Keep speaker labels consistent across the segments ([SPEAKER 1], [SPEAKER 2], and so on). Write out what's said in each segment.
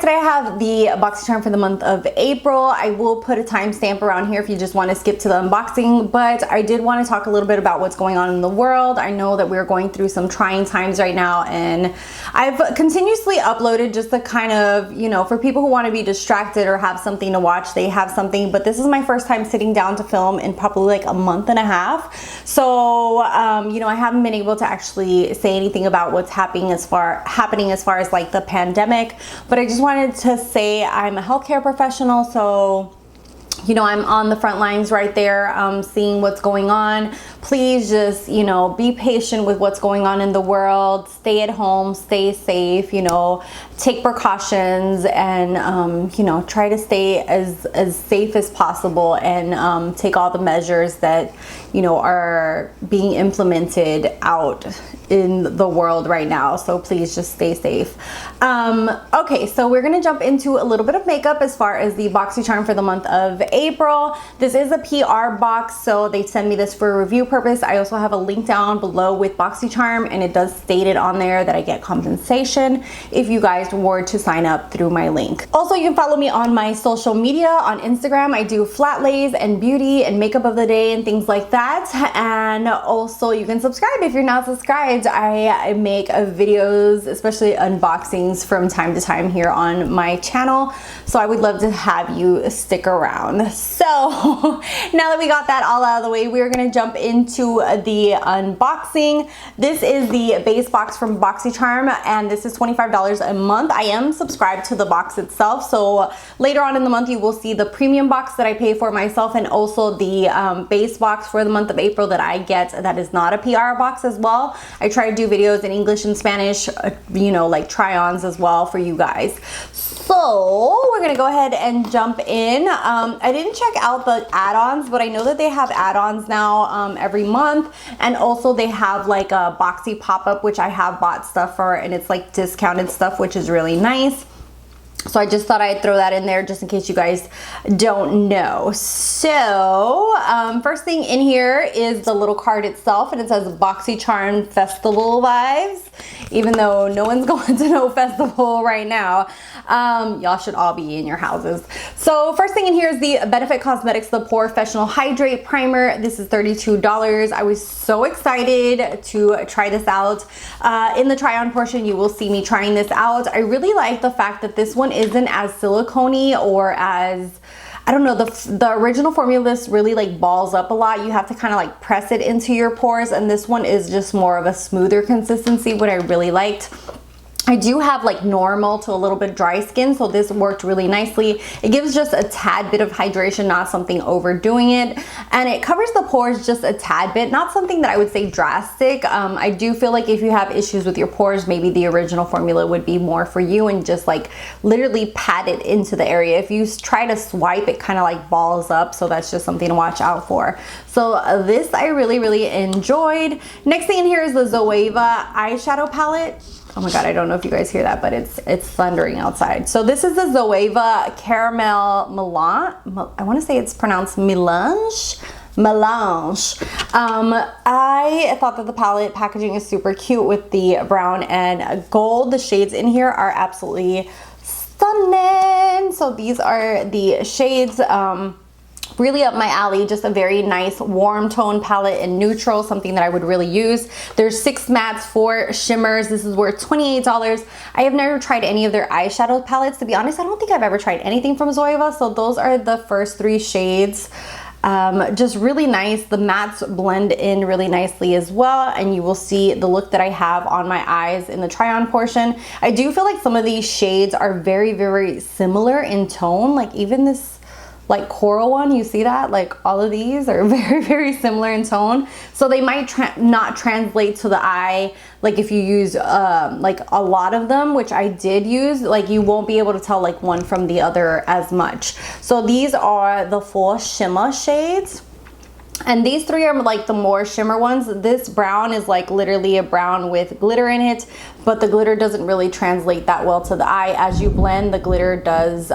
[SPEAKER 1] today I have the Boxycharm for the month of April. I will put a timestamp around here if you just want to skip to the unboxing, but I did want to talk a little bit about what's going on in the world. I know that we're going through some trying times right now, and I've continuously uploaded just the kind of, you know, for people who want to be distracted or have something to watch, they have something. But this is my first time sitting down to film in probably like a month and a half. So, you know, I haven't been able to actually say anything about what's happening as far as like the pandemic. But I just wanted to say I'm a healthcare professional, so you know, I'm on the front lines right there, seeing what's going on. Please just, you know, be patient with what's going on in the world. Stay at home, stay safe, you know, take precautions, and, you know, try to stay as safe as possible, and take all the measures that, you know, are being implemented out in the world right now. So please just stay safe. Okay, so we're gonna jump into a little bit of makeup as far as the Boxycharm for the month of April. This is a PR box, so they send me this for a review purpose. I also have a link down below with Boxycharm, and it does state it on there that I get compensation if you guys were to sign up through my link. Also, you can follow me on my social media. On Instagram, I do flat lays and beauty and makeup of the day and things like that. And also you can subscribe if you're not subscribed. I make videos, especially unboxings, from time to time here on my channel, so I would love to have you stick around. So now that we got that all out of the way, we're gonna jump into the unboxing. This is the base box from Boxycharm, and this is $25 a month. I am subscribed to the box itself, so later on in the month you will see the premium box that I pay for myself, and also the base box for the month of April that I get that is not a PR box as well. I try to do videos in English and Spanish, you know, like try-ons as well for you guys. So we're gonna go ahead and jump in. I didn't check out the add-ons, but I know that they have add-ons now every month, and also they have like a Boxy pop-up, which I have bought stuff for, and it's like discounted stuff, which is really nice. So I just thought I'd throw that in there just in case you guys don't know. So first thing in here is the little card itself, and it says Boxycharm Festival Vibes. Even though no one's going to no festival right now, y'all should all be in your houses. So first thing in here is the Benefit Cosmetics The Professional Hydrate Primer. This is $32. I was so excited to try this out. In the try on portion, you will see me trying this out. I really like the fact that this one isn't as silicone-y or as, I don't know, the original formula, this really like balls up a lot. You have to kind of like press it into your pores, and this one is just more of a smoother consistency, what I really liked. I do have like normal to a little bit dry skin, so this worked really nicely. It gives just a tad bit of hydration, not something overdoing it, and it covers the pores just a tad bit, not something that I would say drastic. I do feel like if you have issues with your pores, maybe the original formula would be more for you, and just like literally pat it into the area. If you try to swipe, it kind of like balls up, so that's just something to watch out for. So this I really enjoyed. Next thing in here is the Zoeva eyeshadow palette. Oh my god, I don't know if you guys hear that, but it's thundering outside. So this is the Zoeva Caramel Melange. I want to say it's pronounced Melange. I thought that the palette packaging is super cute with the brown and gold. The shades in here are absolutely stunning. So these are the shades. Really up my alley, just a very nice warm tone palette in neutral, something that I would really use. There's 6 mattes, 4 shimmers. This is worth $28. I have never tried any of their eyeshadow palettes. To be honest, I don't think I've ever tried anything from Zoeva, so those are the first 3 shades. Just really nice. The mattes blend in really nicely as well, and you will see the look that I have on my eyes in the try on portion. I do feel like some of these shades are very similar in tone, like even this like coral one, you see that? Like all of these are very similar in tone. So they might not translate to the eye, like if you use like a lot of them, which I did use, like you won't be able to tell like one from the other as much. So these are the full shimmer shades. And these 3 are like the more shimmer ones. This brown is like literally a brown with glitter in it, but the glitter doesn't really translate that well to the eye. As you blend, the glitter does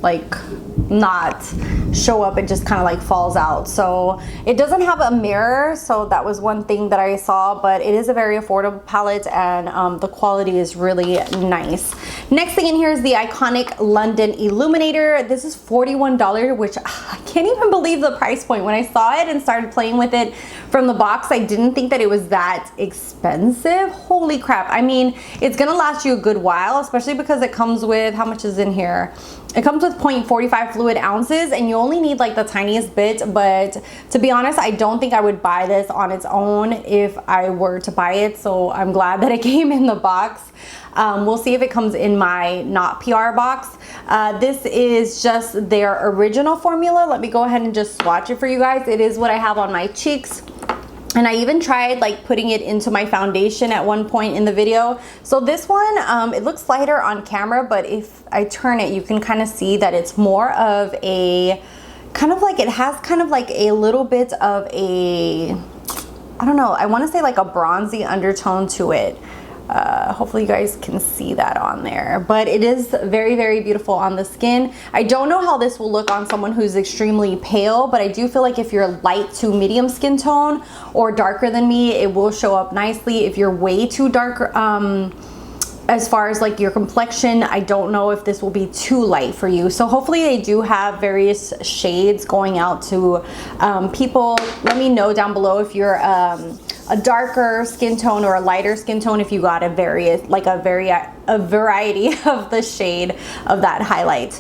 [SPEAKER 1] like not show up. It just kind of like falls out. So it doesn't have a mirror, so that was one thing that I saw, but it is a very affordable palette, and the quality is really nice. Next thing in here is the iconic London Illuminator. This is $41, which I can't even believe the price point. When I saw it and started playing with it from the box, I didn't think that it was that expensive. Holy crap. I mean, it's gonna last you a good while, especially because it comes with, how much is in here? It comes with 0.45 fluid ounces, and you only need like the tiniest bit, but to be honest, I don't think I would buy this on its own if I were to buy it, so I'm glad that it came in the box. We'll see if it comes in my not PR box. This is just their original formula. Let me go ahead and just swatch it for you guys. It is what I have on my cheeks. And I even tried like putting it into my foundation at one point in the video. So this one, it looks lighter on camera, but if I turn it, you can kind of see that it's more of a, kind of like, it has kind of like a little bit of a, I don't know, I want to say like a bronzy undertone to it. Hopefully you guys can see that on there, but it is very, very beautiful on the skin. I don't know how this will look on someone who's extremely pale, but I do feel like if you're light to medium skin tone or darker than me, it will show up nicely. If you're way too dark, as far as like your complexion, I don't know if this will be too light for you. So hopefully they do have various shades going out to people. Let me know down below if you're a darker skin tone or a lighter skin tone, if you got a variety of the shade of that highlight.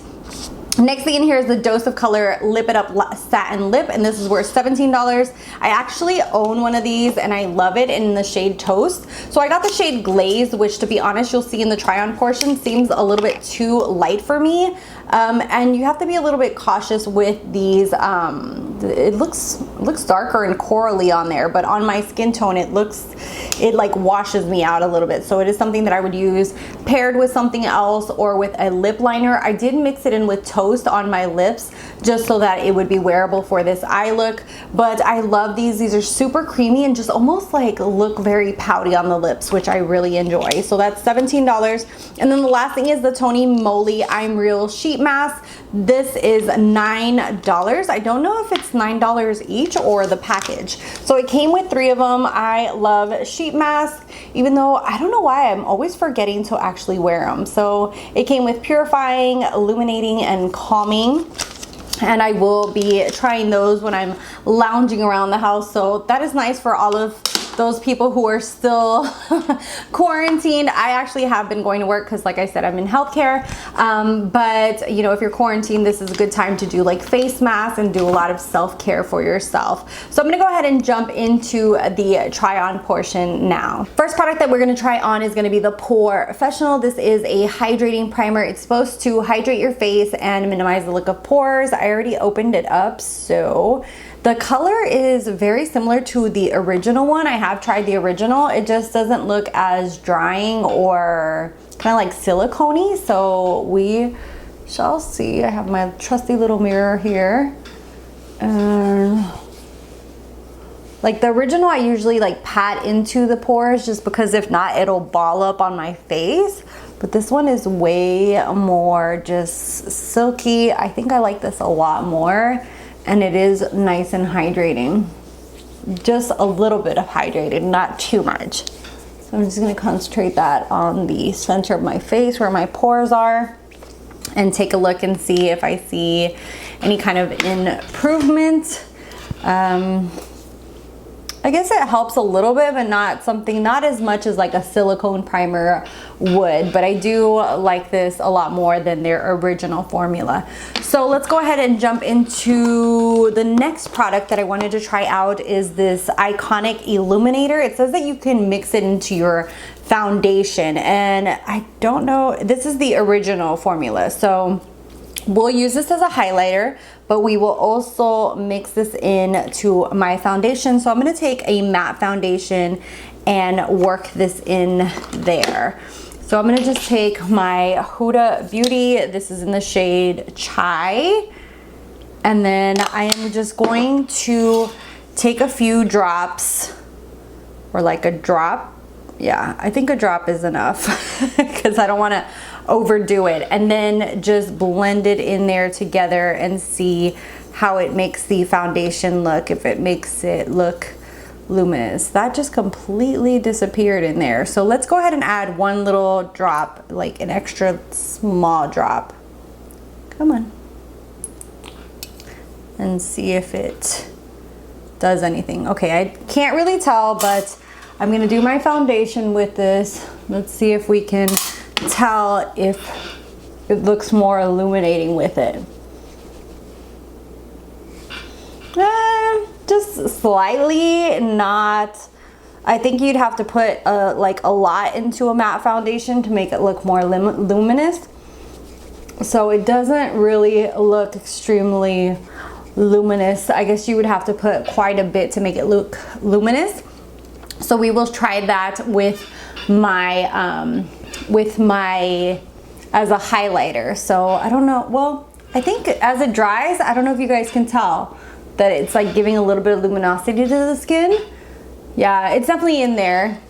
[SPEAKER 1] Next thing in here is the Dose of Color Lip It Up Satin Lip, and this is worth $17. I actually own one of these and I love it in the shade Toast. So I got the shade Glazed, which to be honest, you'll see in the try on portion, seems a little bit too light for me. And you have to be a little bit cautious with these. It looks darker and corally on there, but on my skin tone, it like washes me out a little bit. So it is something that I would use paired with something else or with a lip liner. I did mix it in with Toast on my lips just so that it would be wearable for this eye look. But I love these. These are super creamy and just almost like look very pouty on the lips, which I really enjoy. So that's $17. And then the last thing is the Tony Moly I'm Real Sheet Mask. This is $9. I don't know if it's $9 each or the package. So it came with 3 of them. I love sheet masks, even though I don't know why I'm always forgetting to actually wear them. So it came with purifying, illuminating, and calming. And I will be trying those when I'm lounging around the house. So that is nice for all of those people who are still quarantined. I actually have been going to work because like I said, I'm in healthcare. But you know, if you're quarantined, this is a good time to do like face masks and do a lot of self-care for yourself. So I'm gonna go ahead and jump into the try on portion now. First product that we're gonna try on is gonna be the Professional. This is a hydrating primer. It's supposed to hydrate your face and minimize the look of pores. I already opened it up, so the color is very similar to the original one. I have tried the original. It just doesn't look as drying or kind of like silicone-y. So we shall see. I have my trusty little mirror here. Like the original, I usually like pat into the pores just because if not, it'll ball up on my face. But this one is way more just silky. I think I like this a lot more. And it is nice and hydrating. Just a little bit of hydrated, not too much. So I'm just gonna concentrate that on the center of my face where my pores are and take a look and see if I see any kind of improvement. I guess it helps a little bit, but not as much as like a silicone primer would, but I do like this a lot more than their original formula. So let's go ahead and jump into the next product that I wanted to try out is this iconic illuminator. It says that you can mix it into your foundation, and I don't know, this is the original formula. So we'll use this as a highlighter, but we will also mix this in to my foundation. So I'm gonna take a matte foundation and work this in there. So I'm gonna just take my Huda Beauty. This is in the shade Chai. And then I am just going to take a few drops, or like a drop. Yeah, I think a drop is enough because I don't wanna overdo it, and then just blend it in there together and see how it makes the foundation look, if it makes it look luminous. That just completely disappeared in there. So let's go ahead and add one little drop, like an extra small drop. Come on. And see if it does anything. Okay, I can't really tell, but I'm gonna do my foundation with this. Let's see if we can tell if it looks more illuminating with it. Just slightly, not. I think you'd have to put like a lot into a matte foundation to make it look more luminous. So it doesn't really look extremely luminous. I guess you would have to put quite a bit to make it look luminous. So we will try that with my as a highlighter. So I don't know. Well, I think as it dries, I don't know if you guys can tell that it's like giving a little bit of luminosity to the skin. Yeah, it's definitely in there.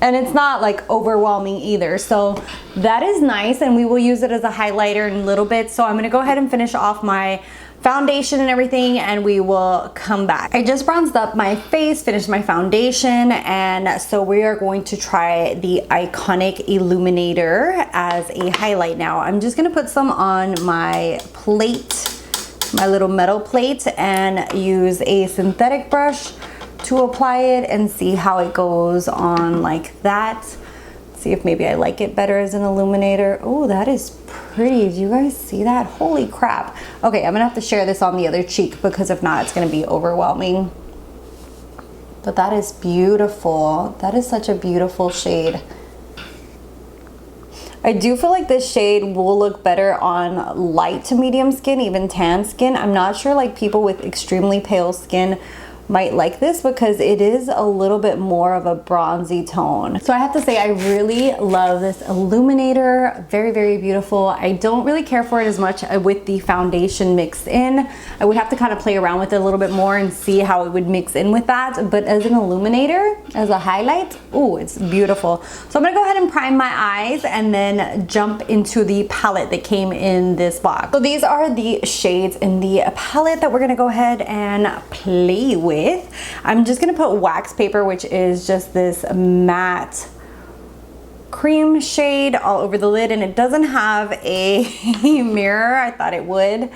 [SPEAKER 1] And it's not like overwhelming either. So that is nice, and we will use it as a highlighter in a little bit. So I'm gonna go ahead and finish off my foundation and everything, and we will come back. I just bronzed up my face, finished my foundation, and so we are going to try the Iconic Illuminator as a highlight now. I'm just gonna put some on my plate, my little metal plate, and use a synthetic brush to apply it and see how it goes on like that. See if maybe I like it better as an illuminator. Oh, that is pretty. Do you guys see that? Holy crap. Okay, I'm gonna have to share this on the other cheek because if not, it's gonna be overwhelming. But that is beautiful. That is such a beautiful shade. I do feel like this shade will look better on light to medium skin, even tan skin. I'm not sure, like people with extremely pale skin might like this because it is a little bit more of a bronzy tone. So I have to say I really love this illuminator. Very, very beautiful. I don't really care for it as much with the foundation mixed in. I would have to kind of play around with it a little bit more and see how it would mix in with that. But as an illuminator, as a highlight, oh, it's beautiful. So I'm gonna go ahead and prime my eyes and then jump into the palette that came in this box. So these are the shades in the palette that we're gonna go ahead and play with. I'm just gonna put wax paper, which is just this matte cream shade all over the lid, and it doesn't have a mirror. I thought it would.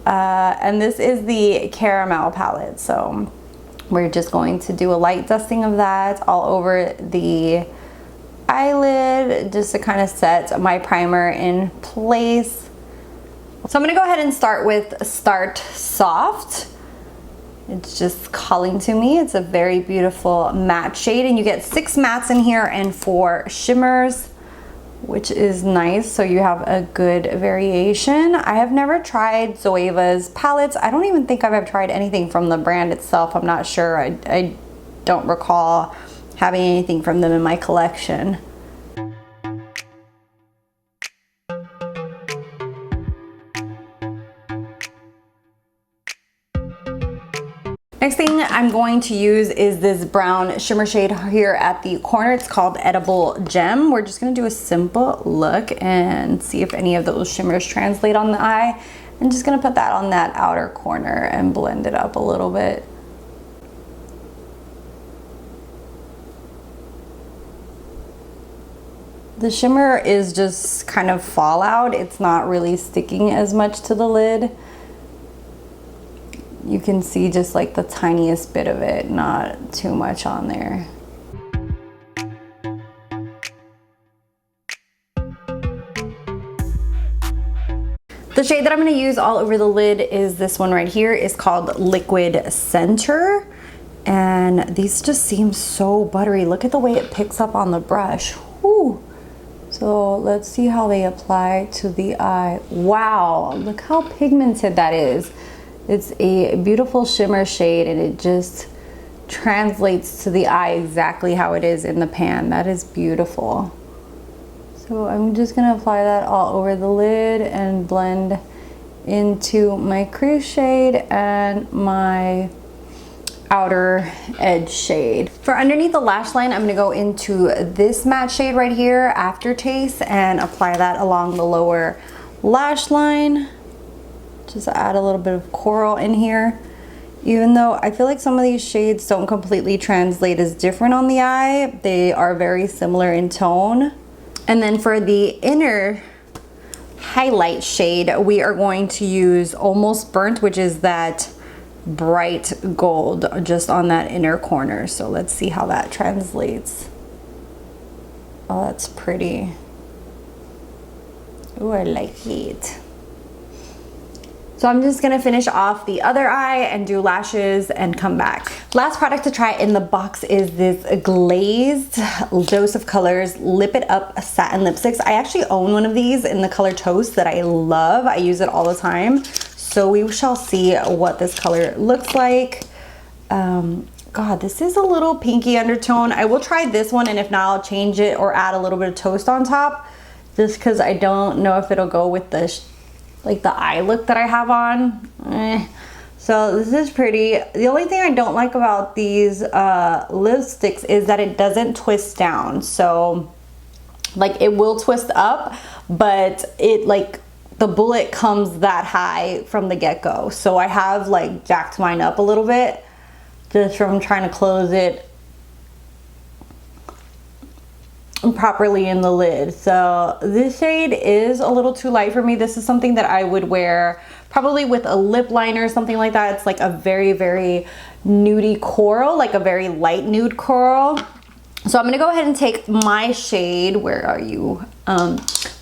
[SPEAKER 1] And this is the caramel palette. So we're just going to do a light dusting of that all over the eyelid just to kind of set my primer in place. So I'm gonna go ahead and start with Start Soft. It's just calling to me. It's a very beautiful matte shade, and you get 6 mattes in here and 4 shimmers, which is nice. So you have a good variation. I have never tried Zoeva's palettes. I don't even think I've ever tried anything from the brand itself. I'm not sure. I don't recall having anything from them in my collection. Next thing I'm going to use is this brown shimmer shade here at the corner. It's called Edible Gem. We're just gonna do a simple look and see if any of those shimmers translate on the eye. I'm just gonna put that on that outer corner and blend it up a little bit. The shimmer is just kind of fallout. It's not really sticking as much to the lid. You can see just like the tiniest bit of it, not too much on there. The shade that I'm gonna use all over the lid is this one right here. It's called Liquid Center. And these just seem so buttery. Look at the way it picks up on the brush. Whew. So let's see how they apply to the eye. Wow, look how pigmented that is. It's a beautiful shimmer shade, and it just translates to the eye exactly how it is in the pan. That is beautiful. So I'm just gonna apply that all over the lid and blend into my crease shade and my outer edge shade. For underneath the lash line, I'm gonna go into this matte shade right here, Aftertaste, and apply that along the lower lash line. Just add a little bit of coral in here. Even though I feel like some of these shades don't completely translate as different on the eye, they are very similar in tone. And then for the inner highlight shade, we are going to use Almost Burnt, which is that bright gold just on that inner corner. So let's see how that translates. Oh, that's pretty. Oh, I like it. So I'm just gonna finish off the other eye and do lashes and come back. Last product to try in the box is this glazed Dose of Colors Lip It Up satin lipsticks. I actually own one of these in the color Toast that I love. I use it all the time. So we shall see what this color looks like. God, this is a little pinky undertone. I will try this one, and if not, I'll change it or add a little bit of Toast on top, just because I don't know if it'll go with the like the eye look that I have on. So this is pretty. The only thing I don't like about these lipsticks is that it doesn't twist down. So like it will twist up, but it like the bullet comes that high from the get-go. So I have like jacked mine up a little bit just from trying to close it properly in the lid. So this shade is a little too light for me. This is something that I would wear probably with a lip liner or something like that. It's like a very, very nudie coral, like a very light nude coral. So I'm gonna go ahead and take my shade, where are you?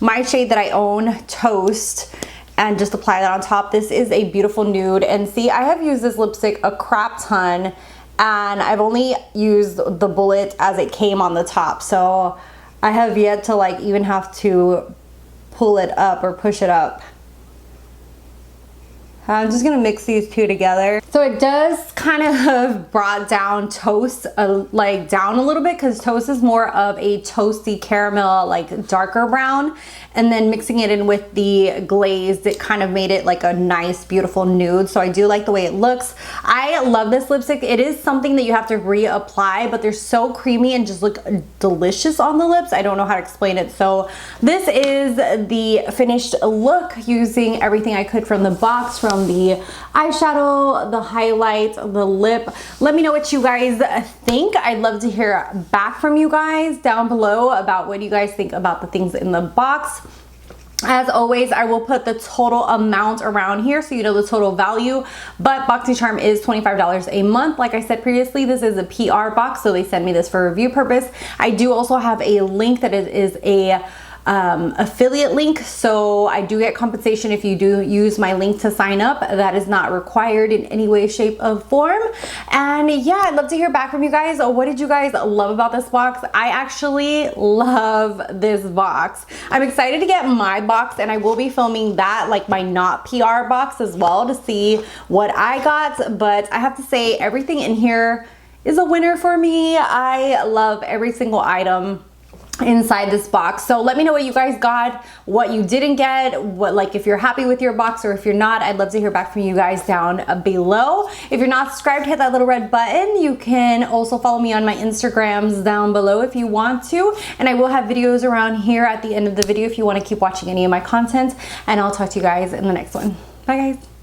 [SPEAKER 1] My shade that I own, Toast, and just apply that on top. This is a beautiful nude, and see, I have used this lipstick a crap ton, and I've only used the bullet as it came on the top. So I have yet to like even have to pull it up or push it up. I'm just gonna mix these two together. So it does kind of have brought down Toast like down a little bit, because Toast is more of a toasty caramel, like darker brown. And then mixing it in with the glazed, it kind of made it like a nice, beautiful nude. So I do like the way it looks. I love this lipstick. It is something that you have to reapply, but they're so creamy and just look delicious on the lips. I don't know how to explain it. So this is the finished look using everything I could from the box, from the eyeshadow, the highlight, the lip. Let me know what you guys think. I'd love to hear back from you guys down below about what you guys think about the things in the box. As always, I will put the total amount around here so you know the total value, but Boxycharm is $25 a month. Like I said previously, this is a PR box, so they send me this for review purpose. I do also have a link that is a affiliate link, so I do get compensation if you do use my link to sign up. That is not required in any way, shape, or form. And yeah, I'd love to hear back from you guys. What did you guys love about this box? I actually love this box. I'm excited to get my box, and I will be filming that, like my not PR box as well, to see what I got. But I have to say, everything in here is a winner for me. I love every single item inside this box. So let me know what you guys got, what you didn't get, what, like, if you're happy with your box, or if you're not. I'd love to hear back from you guys down below. If you're not subscribed, hit that little red button. You can also follow me on my Instagrams down below if you want to, and I will have videos around here at the end of the video if you want to keep watching any of my content, and I'll talk to you guys in the next one. Bye guys.